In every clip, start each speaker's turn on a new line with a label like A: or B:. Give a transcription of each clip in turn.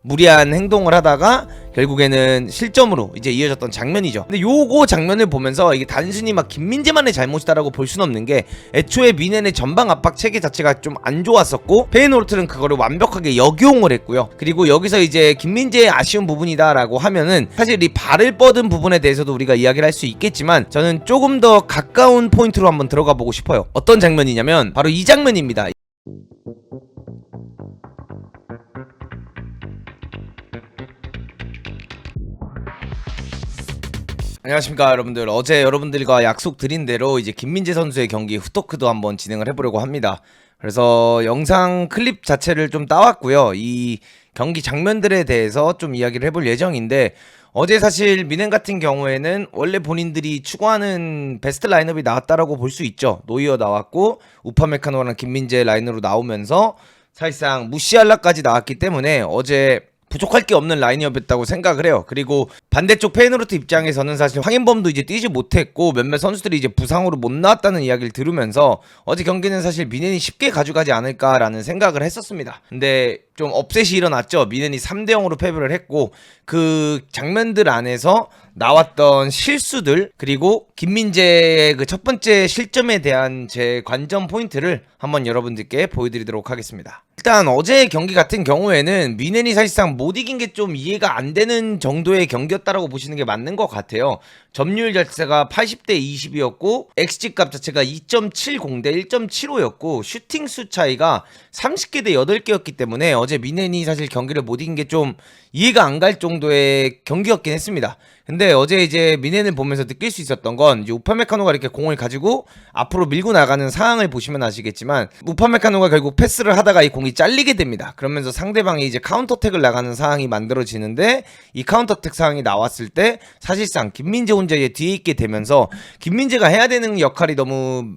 A: 무리한 행동을 하다가 결국에는 실점으로 이제 이어졌던 장면이죠. 근데 요거 장면을 보면서 이게 단순히 막 김민재만의 잘못이다라고 볼 수는 없는 게, 애초에 미넨의 전방 압박 체계 자체가 좀 안 좋았었고 페이노르트는 그거를 완벽하게 역용을 했고요. 그리고 여기서 이제 김민재의 아쉬운 부분이다라고 하면은 사실 이 발을 뻗은 부분에 대해서도 우리가 이야기를 할 수 있겠지만, 저는 조금 더 가까운 포인트로 한번 들어가 보고 싶어요. 어떤 장면이냐면 바로 이 장면입니다. 안녕하십니까 여러분들. 어제 여러분들과 약속드린 대로 이제 김민재 선수의 경기 후토크도 한번 진행을 해보려고 합니다. 그래서 영상 클립 자체를 좀 따왔고요. 이 경기 장면들에 대해서 좀 이야기를 해볼 예정인데, 어제 사실 미넨 같은 경우에는 원래 본인들이 추구하는 베스트 라인업이 나왔다라고 볼 수 있죠. 노이어 나왔고 우파메카노랑 김민재 라인으로 나오면서 사실상 무시할라까지 나왔기 때문에 어제 부족할 게 없는 라인업이었다고 생각을 해요. 그리고 반대쪽 페이노르트 입장에서는 사실 황인범도 이제 뛰지 못했고 몇몇 선수들이 이제 부상으로 못 나왔다는 이야기를 들으면서 어제 경기는 사실 미넨이 쉽게 가져가지 않을까라는 생각을 했었습니다. 근데 좀 업셋이 일어났죠. 미넨이 3대0으로 패배를 했고, 그 장면들 안에서 나왔던 실수들, 그리고 김민재의 그 첫 번째 실점에 대한 제 관전 포인트를 한번 여러분들께 보여드리도록 하겠습니다. 일단 어제 경기 같은 경우에는 미넨이 사실상 못 이긴 게 좀 이해가 안 되는 정도의 경기였다라고 보시는 게 맞는 것 같아요. 점유율 자체가 80대 20이었고 XG 값 자체가 2.70대 1.75였고 슈팅 수 차이가 30개 대 8개였기 때문에 어제 미넨이 사실 경기를 못 이긴 게 좀 이해가 안 갈 정도의 경기였긴 했습니다. 근데 어제 이제 미넨을 보면서 느낄 수 있었던 건, 이제 우파메카노가 이렇게 공을 가지고 앞으로 밀고 나가는 상황을 보시면 아시겠지만, 우파메카노가 결국 패스를 하다가 이 공이 잘리게 됩니다. 그러면서 상대방이 이제 카운터택을 나가는 상황이 만들어지는데, 이 카운터택 상황이 나왔을 때 사실상 김민재 혼자 이제 뒤에 있게 되면서 김민재가 해야 되는 역할이 너무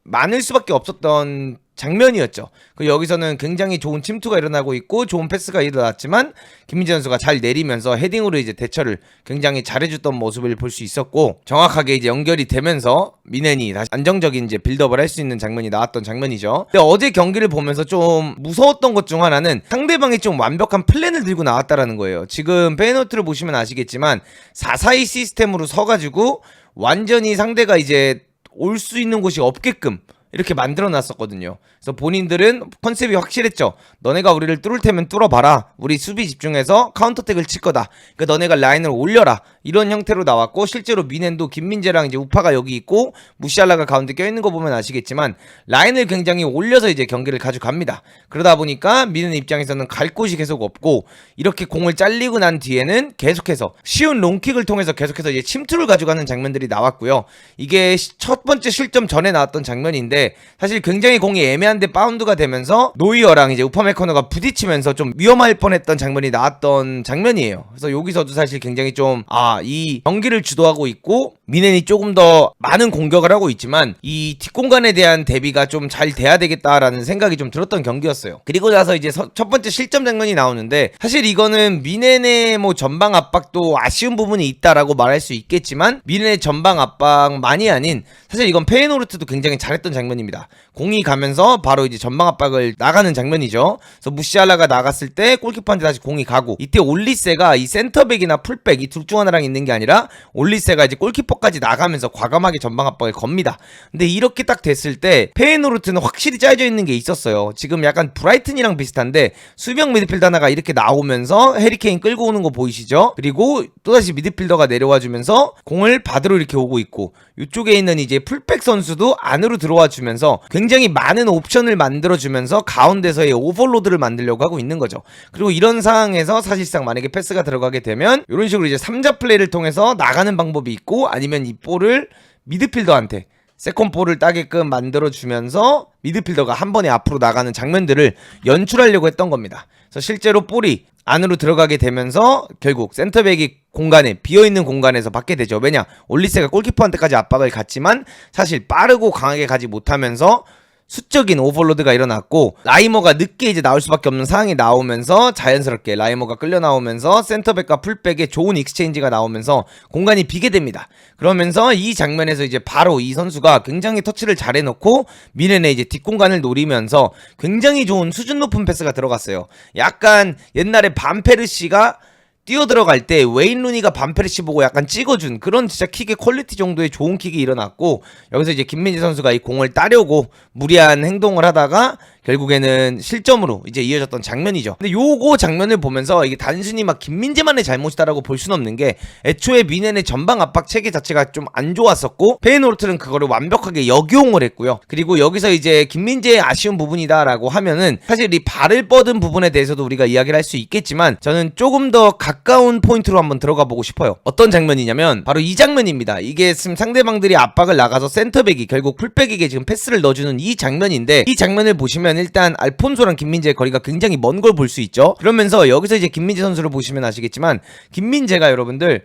A: 많을 수밖에 없었던 장면이었죠. 그 여기서는 굉장히 좋은 침투가 일어나고 있고 좋은 패스가 일어났지만 김민재 선수가 잘 내리면서 헤딩으로 이제 대처를 굉장히 잘해줬던 모습을 볼 수 있었고, 정확하게 이제 연결이 되면서 미넨이 다시 안정적인 이제 빌드업을 할 수 있는 장면이 나왔던 장면이죠. 근데 어제 경기를 보면서 좀 무서웠던 것 중 하나는 상대방이 좀 완벽한 플랜을 들고 나왔다라는 거예요. 지금 페이노트를 보시면 아시겠지만 4-4-2 시스템으로 서가지고 완전히 상대가 이제 올 수 있는 곳이 없게끔 이렇게 만들어 놨었거든요. 그래서 본인들은 컨셉이 확실했죠. 너네가 우리를 뚫을 테면 뚫어봐라. 우리 수비 집중해서 카운터택을 칠 거다. 그러니까 너네가 라인을 올려라. 이런 형태로 나왔고, 실제로 미넨도 김민재랑 이제 우파가 여기 있고 무시알라가 가운데 껴있는 거 보면 아시겠지만 라인을 굉장히 올려서 이제 경기를 가져갑니다. 그러다 보니까 미넨 입장에서는 갈 곳이 계속 없고, 이렇게 공을 잘리고 난 뒤에는 계속해서 쉬운 롱킥을 통해서 계속해서 이제 침투를 가져가는 장면들이 나왔고요. 이게 첫 번째 실점 전에 나왔던 장면인데, 사실 굉장히 공이 애매한데 바운드가 되면서 노이어랑 이제 우파메커너가 부딪히면서 좀 위험할 뻔했던 장면이 나왔던 장면이에요. 그래서 여기서도 사실 굉장히 좀 이 경기를 주도하고 있고 미넨이 조금 더 많은 공격을 하고 있지만 이 뒷공간에 대한 대비가 좀 잘 돼야 되겠다라는 생각이 좀 들었던 경기였어요. 그리고 나서 이제 첫 번째 실점 장면이 나오는데, 사실 이거는 미넨의 뭐 전방 압박도 아쉬운 부분이 있다라고 말할 수 있겠지만 미넨의 전방 압박만이 아닌, 사실 이건 페이노르트도 굉장히 잘했던 장면입니다. 공이 가면서 바로 이제 전방 압박을 나가는 장면이죠. 그래서 무시알라가 나갔을 때 골키퍼한테 다시 공이 가고, 이때 올리세가 이 센터백이나 풀백 이 둘 중 하나랑 있는 게 아니라 올리세가 이제 골키퍼까지 나가면서 과감하게 전방 압박을 겁니다. 근데 이렇게 딱 됐을 때 페이노르트는 확실히 짜여져 있는 게 있었어요. 지금 약간 브라이튼이랑 비슷한데 수비형 미드필더 하나가 이렇게 나오면서 해리케인 끌고 오는 거 보이시죠? 그리고 또다시 미드필더가 내려와 주면서 공을 받으러 이렇게 오고 있고, 이쪽에 있는 이제 풀백 선수도 안으로 들어와 주면서 굉장히 많은 옵션을 만들어 주면서 가운데서의 오버로드를 만들려고 하고 있는 거죠. 그리고 이런 상황에서 사실상 만약에 패스가 들어가게 되면 이런 식으로 이제 3자 플레이를 통해서 나가는 방법이 있고, 아니면 이 볼을 미드필더한테 세컨볼을 따게끔 만들어주면서 미드필더가 한 번에 앞으로 나가는 장면들을 연출하려고 했던 겁니다. 그래서 실제로 볼이 안으로 들어가게 되면서 결국 센터백이 공간에, 비어있는 공간에서 받게 되죠. 왜냐? 올리세가 골키퍼한테까지 압박을 갔지만 사실 빠르고 강하게 가지 못하면서 수적인 오버로드가 일어났고 라이머가 늦게 이제 나올 수밖에 없는 상황이 나오면서 자연스럽게 라이머가 끌려 나오면서 센터백과 풀백에 좋은 익스체인지가 나오면서 공간이 비게 됩니다. 그러면서 이 장면에서 이제 바로 이 선수가 굉장히 터치를 잘 해놓고 미넨의 이제 뒷공간을 노리면서 굉장히 좋은 수준 높은 패스가 들어갔어요. 약간 옛날에 반페르시가 뛰어들어갈 때 웨인 루니가 반페르시 보고 약간 찍어준 그런 진짜 킥의 퀄리티 정도의 좋은 킥이 일어났고, 여기서 이제 김민재 선수가 이 공을 따려고 무리한 행동을 하다가 결국에는 실점으로 이제 이어졌던 장면이죠. 근데 요거 장면을 보면서 이게 단순히 막 김민재만의 잘못이다라고 볼 수는 없는 게, 애초에 미넨의 전방 압박 체계 자체가 좀 안 좋았었고 페이노르트는 그거를 완벽하게 역용을 했고요. 그리고 여기서 이제 김민재의 아쉬운 부분이다라고 하면은 사실 이 발을 뻗은 부분에 대해서도 우리가 이야기를 할 수 있겠지만, 저는 조금 더 가까운 포인트로 한번 들어가 보고 싶어요. 어떤 장면이냐면 바로 이 장면입니다. 이게 지금 상대방들이 압박을 나가서 센터백이 결국 풀백에게 지금 패스를 넣어주는 이 장면인데, 이 장면을 보시면 일단 알폰소랑 김민재의 거리가 굉장히 먼 걸 볼 수 있죠. 그러면서 여기서 이제 김민재 선수를 보시면 아시겠지만 김민재가 여러분들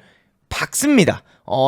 A: 박습니다.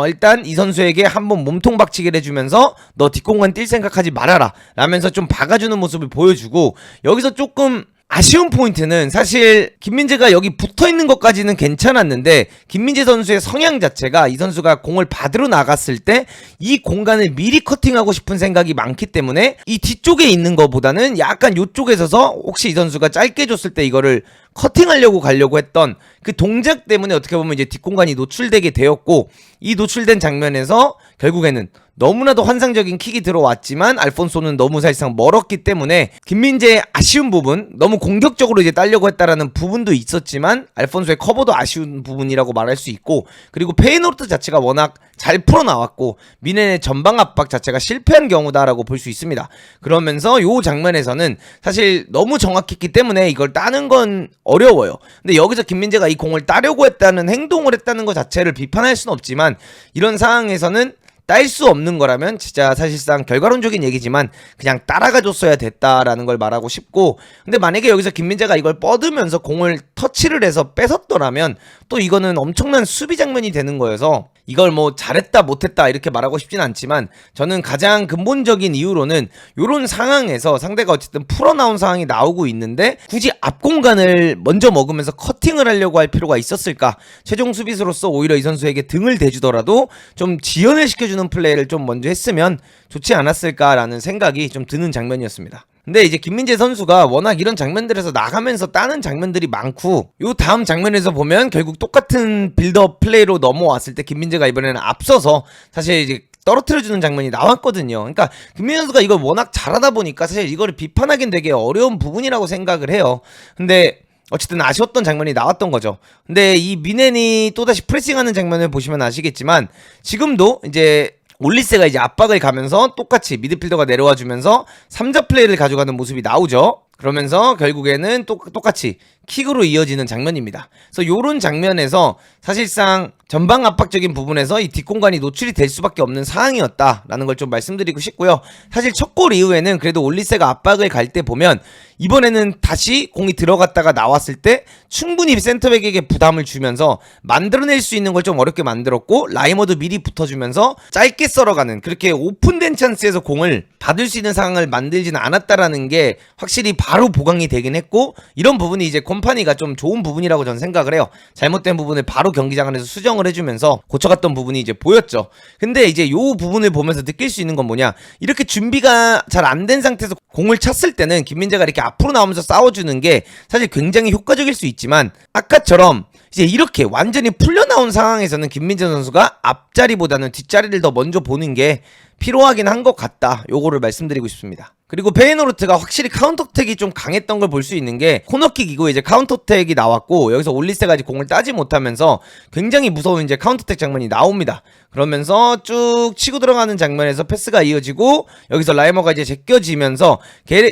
A: 일단 이 선수에게 한번 몸통 박치기를 해주면서 너 뒷공간 뛸 생각하지 말아라 라면서 좀 박아주는 모습을 보여주고, 여기서 조금 아쉬운 포인트는 사실 김민재가 여기 붙어있는 것까지는 괜찮았는데 김민재 선수의 성향 자체가 이 선수가 공을 받으러 나갔을 때 이 공간을 미리 커팅하고 싶은 생각이 많기 때문에 이 뒤쪽에 있는 것보다는 약간 이쪽에 서서 혹시 이 선수가 짧게 줬을 때 이거를 커팅하려고 가려고 했던 그 동작 때문에 어떻게 보면 이제 뒷공간이 노출되게 되었고, 이 노출된 장면에서 결국에는 너무나도 환상적인 킥이 들어왔지만 알폰소는 너무 사실상 멀었기 때문에 김민재의 아쉬운 부분, 너무 공격적으로 이제 따려고 했다라는 부분도 있었지만 알폰소의 커버도 아쉬운 부분이라고 말할 수 있고, 그리고 페이노르트 자체가 워낙 잘 풀어나왔고 미넨의 전방 압박 자체가 실패한 경우다라고 볼 수 있습니다. 그러면서 요 장면에서는 사실 너무 정확했기 때문에 이걸 따는 건 어려워요. 근데 여기서 김민재가 이 공을 따려고 했다는 행동을 했다는 것 자체를 비판할 수는 없지만, 이런 상황에서는 딸 수 없는 거라면 진짜 사실상 결과론적인 얘기지만 그냥 따라가 줬어야 됐다라는 걸 말하고 싶고, 근데 만약에 여기서 김민재가 이걸 뻗으면서 공을 터치를 해서 뺏었더라면 또 이거는 엄청난 수비 장면이 되는 거여서 이걸 뭐 잘했다 못했다 이렇게 말하고 싶진 않지만, 저는 가장 근본적인 이유로는 요런 상황에서 상대가 어쨌든 풀어나온 상황이 나오고 있는데 굳이 앞공간을 먼저 먹으면서 커팅을 하려고 할 필요가 있었을까, 최종 수비수로서 오히려 이 선수에게 등을 대주더라도 좀 지연을 시켜주는 플레이를 좀 먼저 했으면 좋지 않았을까라는 생각이 좀 드는 장면이었습니다. 근데 이제 김민재 선수가 워낙 이런 장면들에서 나가면서 따는 장면들이 많고, 요 다음 장면에서 보면 결국 똑같은 빌드업 플레이로 넘어왔을 때 김민재가 이번에는 앞서서 사실 이제 떨어뜨려주는 장면이 나왔거든요. 그러니까 김민재 선수가 이걸 워낙 잘하다 보니까 사실 이거를 비판하기는 되게 어려운 부분이라고 생각을 해요. 근데 어쨌든 아쉬웠던 장면이 나왔던 거죠. 근데 이 미넨이 또다시 프레싱하는 장면을 보시면 아시겠지만, 지금도 이제 올리세가 이제 압박을 가면서 똑같이 미드필더가 내려와 주면서 3자 플레이를 가져가는 모습이 나오죠. 그러면서 결국에는 똑같이 킥으로 이어지는 장면입니다. 그래서 요런 장면에서 사실상 전방 압박적인 부분에서 이 뒷공간이 노출이 될 수밖에 없는 상황이었다라는 걸 좀 말씀드리고 싶고요. 사실 첫 골 이후에는 그래도 올리세가 압박을 갈 때 보면 이번에는 다시 공이 들어갔다가 나왔을 때 충분히 센터백에게 부담을 주면서 만들어낼 수 있는 걸 좀 어렵게 만들었고, 라이머도 미리 붙어주면서 짧게 썰어가는, 그렇게 오픈된 찬스에서 공을 받을 수 있는 상황을 만들지는 않았다라는 게 확실히 바로 보강이 되긴 했고, 이런 부분이 이제 콤파니가 좀 좋은 부분이라고 저는 생각을 해요. 잘못된 부분을 바로 경기장 안에서 수정을 해주면서 고쳐갔던 부분이 이제 보였죠. 근데 이제 요 부분을 보면서 느낄 수 있는 건 뭐냐, 이렇게 준비가 잘 안 된 상태에서 공을 찼을 때는 김민재가 이렇게 앞으로 나오면서 싸워주는 게 사실 굉장히 효과적일 수 있지만, 아까처럼 이제 이렇게 완전히 풀려나온 상황에서는 김민재 선수가 앞자리보다는 뒷자리를 더 먼저 보는 게 필요하긴 한 것 같다, 요거를 말씀드리고 싶습니다. 그리고 페이노르트가 확실히 카운터택이 좀 강했던 걸 볼 수 있는 게, 코너킥 이고 이제 카운터택이 나왔고 여기서 올리세가 공을 따지 못하면서 굉장히 무서운 이제 카운터택 장면이 나옵니다. 그러면서 쭉 치고 들어가는 장면에서 패스가 이어지고, 여기서 라이머가 이제 제껴지면서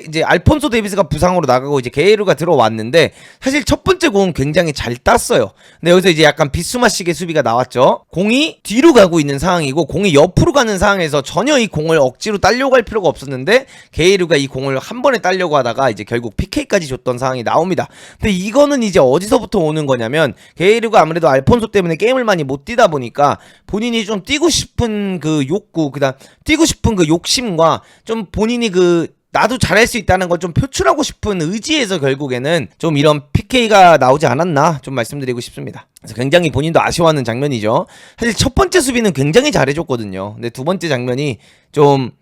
A: 이제 알폰소 데이비스가 부상으로 나가고 이제 게이루가 들어왔는데, 사실 첫 번째 공은 굉장히 잘 땄어요. 근데 여기서 이제 약간 비스마식의 수비가 나왔죠. 공이 뒤로 가고 있는 상황이고 공이 옆으로 가는 상황에서 전혀 이 공을 억지로 따려고 할 필요가 없었는데 게이루가 이 공을 한 번에 따려고 하다가 이제 결국 PK까지 줬던 상황이 나옵니다. 근데 이거는 이제 어디서부터 오는 거냐면, 게이루가 아무래도 알폰소 때문에 게임을 많이 못 뛰다 보니까 본인이 좀 뛰고 싶은 그 욕구, 그다음 뛰고 싶은 그 욕심과 좀 본인이 그 나도 잘할 수 있다는 걸 좀 표출하고 싶은 의지에서 결국에는 좀 이런 PK가 나오지 않았나 좀 말씀드리고 싶습니다. 그래서 굉장히 본인도 아쉬워하는 장면이죠. 사실 첫 번째 수비는 굉장히 잘해줬거든요. 근데 두 번째 장면이 좀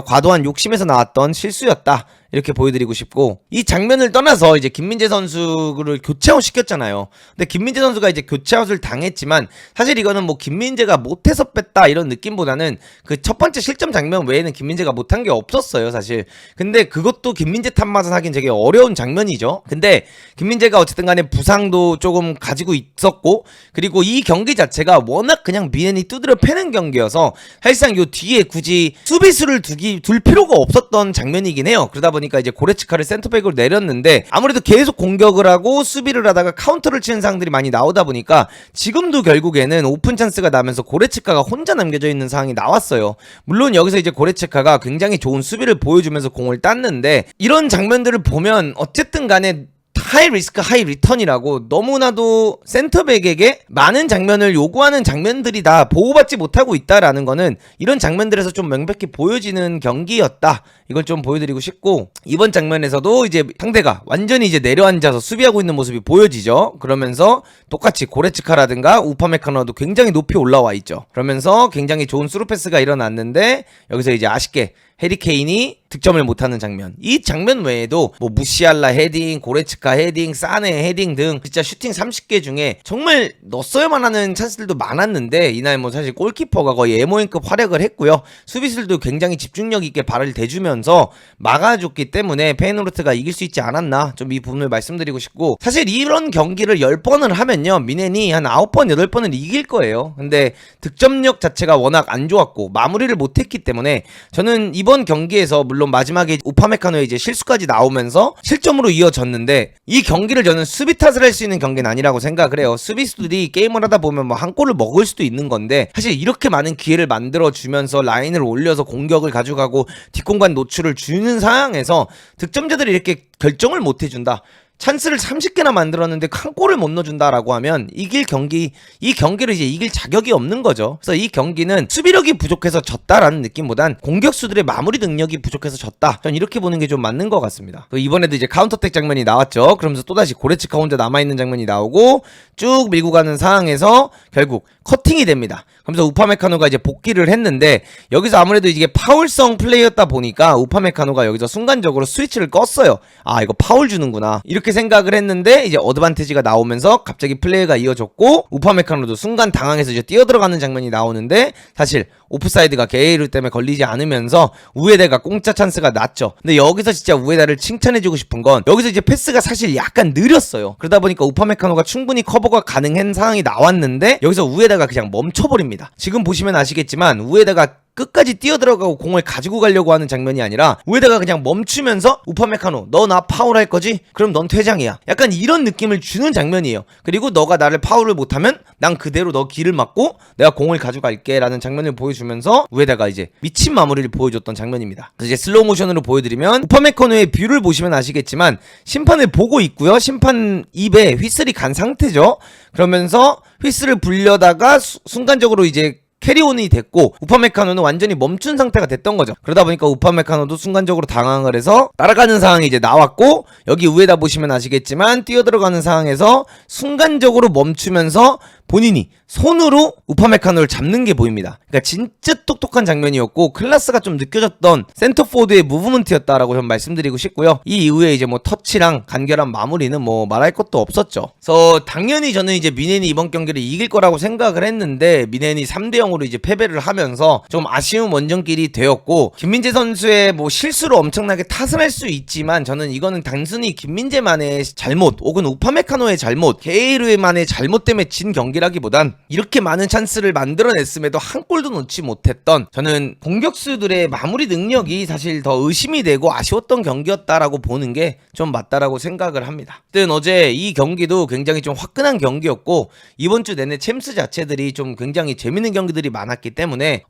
A: 과도한 욕심에서 나왔던 실수였다, 이렇게 보여드리고 싶고, 이 장면을 떠나서 이제 김민재 선수를 교체아웃 시켰잖아요. 근데 김민재 선수가 이제 교체아웃을 당했지만 사실 이거는 뭐 김민재가 못해서 뺐다 이런 느낌보다는 그 첫 번째 실점 장면 외에는 김민재가 못한 게 없었어요 사실. 근데 그것도 김민재 탓만은 하긴 되게 어려운 장면이죠. 근데 김민재가 어쨌든 간에 부상도 조금 가지고 있었고, 그리고 이 경기 자체가 워낙 그냥 미넨이 두드려 패는 경기여서 사실상 요 뒤에 굳이 수비수를 둘 필요가 없었던 장면이긴 해요. 그러다 보니까 이제 고레츠카를 센터백으로 내렸는데 아무래도 계속 공격을 하고 수비를 하다가 카운터를 치는 상황들이 많이 나오다 보니까 지금도 결국에는 오픈 찬스가 나면서 고레츠카가 혼자 남겨져 있는 상황이 나왔어요. 물론 여기서 이제 고레츠카가 굉장히 좋은 수비를 보여주면서 공을 땄는데, 이런 장면들을 보면 어쨌든 간에 하이 리스크 하이 리턴이라고 너무나도 센터백에게 많은 장면을 요구하는 장면들이 다 보호받지 못하고 있다라는 거는 이런 장면들에서 좀 명백히 보여지는 경기였다, 이걸 좀 보여드리고 싶고, 이번 장면에서도 이제 상대가 완전히 이제 내려앉아서 수비하고 있는 모습이 보여지죠. 그러면서 똑같이 고레츠카라든가 우파메카노도 굉장히 높이 올라와 있죠. 그러면서 굉장히 좋은 스루 패스가 일어났는데 여기서 이제 아쉽게 해리케인이 득점을 못하는 장면, 이 장면 외에도 뭐 무시알라 헤딩, 고레츠카 헤딩, 사네 헤딩 등 진짜 슈팅 30개 중에 정말 넣었어야만 하는 찬스들도 많았는데, 이날 뭐 사실 골키퍼가 거의 에모인급 활약을 했고요. 수비수들도 굉장히 집중력 있게 발을 대주면서 막아줬기 때문에 페이노르트가 이길 수 있지 않았나, 좀 이 부분을 말씀드리고 싶고, 사실 이런 경기를 10번을 하면요 미넨이 한 9번 8번을 이길 거예요. 근데 득점력 자체가 워낙 안 좋았고 마무리를 못했기 때문에 저는 이번 경기에서, 물론 마지막에 우파메카노의 이제 실수까지 나오면서 실점으로 이어졌는데, 이 경기를 저는 수비 탓을 할 수 있는 경기는 아니라고 생각을 해요. 수비수들이 게임을 하다 보면 뭐 한 골을 먹을 수도 있는 건데, 사실 이렇게 많은 기회를 만들어 주면서 라인을 올려서 공격을 가져가고 뒷공간 노출을 주는 상황에서 득점자들이 이렇게 결정을 못 해준다, 찬스를 30개나 만들었는데 한 골을 못 넣어준다라고 하면 이 경기를 이제 이길 자격이 없는 거죠. 그래서 이 경기는 수비력이 부족해서 졌다라는 느낌보단 공격수들의 마무리 능력이 부족해서 졌다, 전 이렇게 보는 게 좀 맞는 것 같습니다. 이번에도 이제 카운터택 장면이 나왔죠. 그러면서 또다시 고레츠카 혼자 남아있는 장면이 나오고 쭉 밀고 가는 상황에서 결국 커팅이 됩니다. 그러면서 우파메카노가 이제 복귀를 했는데, 여기서 아무래도 이게 파울성 플레이였다 보니까 우파메카노가 여기서 순간적으로 스위치를 껐어요. 아, 이거 파울 주는구나, 이렇게 생각을 했는데 이제 어드반테지가 나오면서 갑자기 플레이가 이어졌고, 우파메카노도 순간 당황해서 이제 뛰어들어가는 장면이 나오는데, 사실 오프사이드가 게이르 때문에 걸리지 않으면서 우에다가 공짜 찬스가 났죠. 근데 여기서 진짜 우에다를 칭찬해주고 싶은 건, 여기서 이제 패스가 사실 약간 느렸어요. 그러다 보니까 우파메카노가 충분히 커버가 가능한 상황이 나왔는데 여기서 우에다가 그냥 멈춰버립니다. 지금 보시면 아시겠지만 우에다가 끝까지 뛰어들어가고 공을 가지고 가려고 하는 장면이 아니라 우에다가 그냥 멈추면서 우파메카노 너 나 파울할 거지? 그럼 넌 퇴장이야, 약간 이런 느낌을 주는 장면이에요. 그리고 너가 나를 파울을 못하면 난 그대로 너 길을 막고 내가 공을 가져갈게 라는 장면을 보여주면서 우에다가 이제 미친 마무리를 보여줬던 장면입니다. 그래서 이제 슬로우 모션으로 보여드리면 우파메카노의 뷰를 보시면 아시겠지만 심판을 보고 있고요, 심판 입에 휘슬이 간 상태죠. 그러면서 휘슬을 불려다가 순간적으로 이제 캐리온이 됐고 우파메카노는 완전히 멈춘 상태가 됐던 거죠. 그러다 보니까 우파메카노도 순간적으로 당황을 해서 따라가는 상황이 이제 나왔고, 여기 위에다 보시면 아시겠지만 뛰어들어가는 상황에서 순간적으로 멈추면서 본인이 손으로 우파메카노를 잡는 게 보입니다. 그러니까 진짜 똑똑한 장면이었고 클래스가 좀 느껴졌던 센터포드의 무브먼트였다라고 좀 말씀드리고 싶고요. 이 이후에 이제 뭐 터치랑 간결한 마무리는 뭐 말할 것도 없었죠. 그래서 당연히 저는 이제 미넨이 이번 경기를 이길 거라고 생각을 했는데 미넨이 3대0으로 이제 패배를 하면서 좀 아쉬운 원정길이 되었고, 김민재 선수의 뭐 실수로 엄청나게 탓을 할 수 있지만 저는 이거는 단순히 김민재만의 잘못 혹은 우파메카노의 잘못, 게이르만의 잘못 때문에 진 경기라기보단 이렇게 많은 찬스를 만들어냈음에도 한 골도 넣지 못했던, 저는 공격수들의 마무리 능력이 사실 더 의심이 되고 아쉬웠던 경기였다라고 보는 게 좀 맞다라고 생각을 합니다. 어쨌든 어제 이 경기도 굉장히 좀 화끈한 경기였고 이번 주 내내 챔스 자체들이 좀 굉장히 재밌는 경기들이 많았기 때문에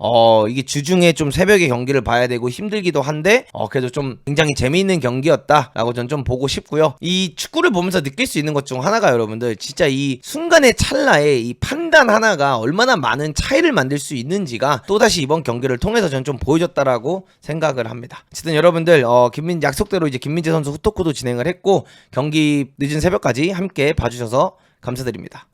A: 이게 주중에 좀 새벽에 경기를 봐야 되고 힘들기도 한데 그래도 좀 굉장히 재미있는 경기였다라고 전 좀 보고 싶고요. 이 축구를 보면서 느낄 수 있는 것 중 하나가 여러분들 진짜 이 순간의 찰나에 이 판단, 순간 하나가 얼마나 많은 차이를 만들 수 있는지가 또다시 이번 경기를 통해서 저는 좀 보여줬다라고 생각을 합니다. 어쨌든 여러분들 약속대로 이제 김민재 선수 후토크도 진행을 했고 경기 늦은 새벽까지 함께 봐주셔서 감사드립니다.